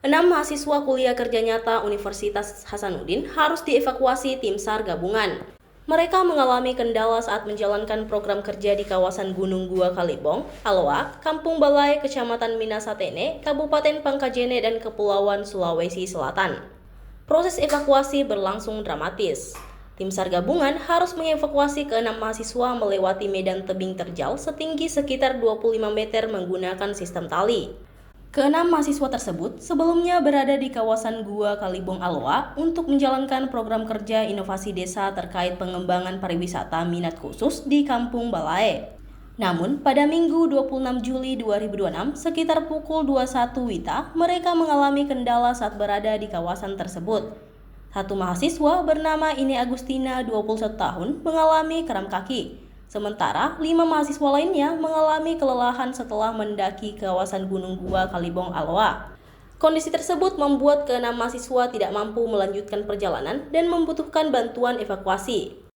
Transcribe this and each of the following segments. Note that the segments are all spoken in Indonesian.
6 mahasiswa kuliah kerja nyata Universitas Hasanuddin harus dievakuasi tim SAR gabungan. Mereka mengalami kendala saat menjalankan program kerja di kawasan Gunung Gua Kalibong, Aloak, Kampung Balai, Kecamatan Minasatene, Kabupaten Pangkajene, dan Kepulauan Sulawesi Selatan. Proses evakuasi berlangsung dramatis. Tim SAR gabungan harus mengevakuasi ke-6 mahasiswa melewati medan tebing terjal setinggi sekitar 25 meter menggunakan sistem tali. Ke-6 mahasiswa tersebut sebelumnya berada di kawasan Gua Kalibong Aloa untuk menjalankan program kerja inovasi desa terkait pengembangan pariwisata minat khusus di Kampung Balai. Namun, pada Minggu 26 Juli 2026, sekitar pukul 21 WITA, mereka mengalami kendala saat berada di kawasan tersebut. Satu mahasiswa bernama Ine Agustina, 21 tahun, mengalami kram kaki. Sementara 5 mahasiswa lainnya mengalami kelelahan setelah mendaki kawasan Gunung Gua Kalibong Aloa. Kondisi tersebut membuat ke-6 mahasiswa tidak mampu melanjutkan perjalanan dan membutuhkan bantuan evakuasi.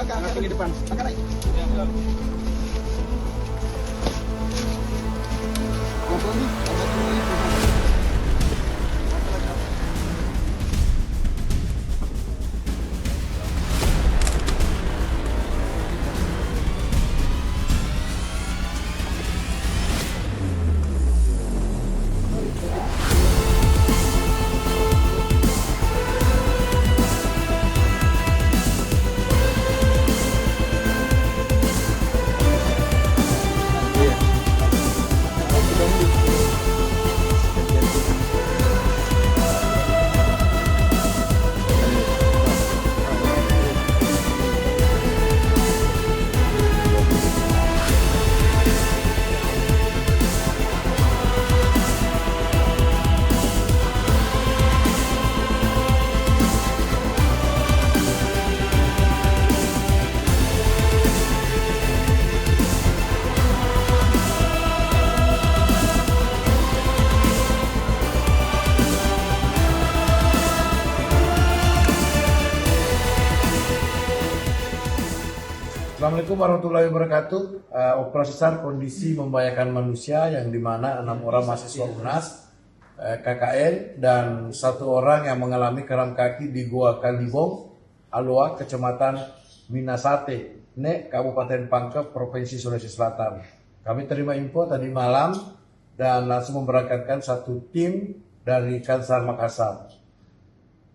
Angkat di depan. Assalamualaikum warahmatullahi wabarakatuh. Operasi SAR kondisi membahayakan manusia yang dimana 6 orang mahasiswa UNAS, KKN, dan 1 orang yang mengalami kram kaki di Gua Kalibong, Aloa, Kecamatan Minasate, Nek, Kabupaten Pangkep, Provinsi Sulawesi Selatan. Kami terima info tadi malam dan langsung memberangkatkan 1 tim dari Kansar Makassar.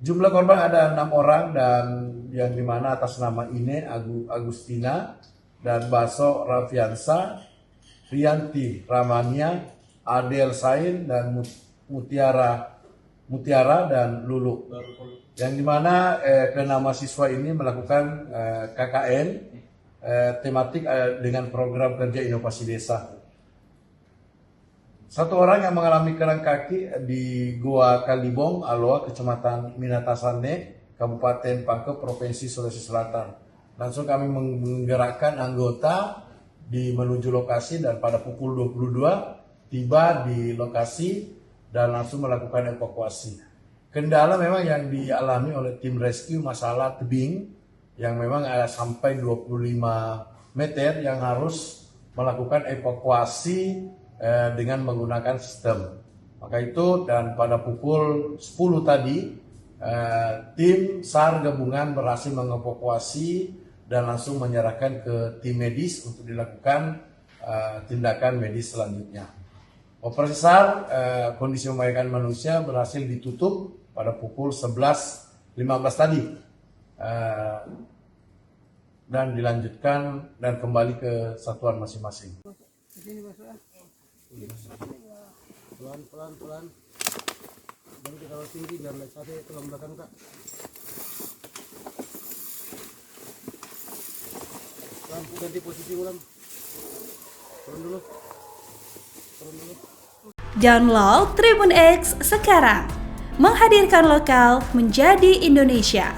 Jumlah korban ada 6 orang dan yang dimana atas nama Ine Agustina dan Baso Rafiansa, Rianti Ramania, Adel Sain dan Mutiara dan Lulu. Yang dimana ke-6 mahasiswa ini melakukan KKN tematik dengan program kerja inovasi desa. 1 orang yang mengalami kram kaki di Gua Kalibong, Aloa, Kecamatan Minatasane, Kabupaten Pangkep, Provinsi Sulawesi Selatan. Langsung kami menggerakkan anggota menuju lokasi dan pada pukul 22 tiba di lokasi dan langsung melakukan evakuasi. Kendala memang yang dialami oleh tim rescue masalah tebing yang memang ada sampai 25 meter yang harus melakukan evakuasi dengan menggunakan sistem. Maka itu dan pada pukul 10 tadi tim SAR gabungan berhasil mengevakuasi dan langsung menyerahkan ke tim medis untuk dilakukan tindakan medis selanjutnya. Operasi SAR kondisi membahayakan manusia berhasil ditutup pada pukul 11.15 tadi dan dilanjutkan dan kembali ke satuan masing-masing. Pelan. Nanti kalau tinggi biar naik sate tulang belakang kak. Lampu ganti posisi ulang. Turun dulu. Download Tribun X sekarang. Menghadirkan lokal menjadi Indonesia.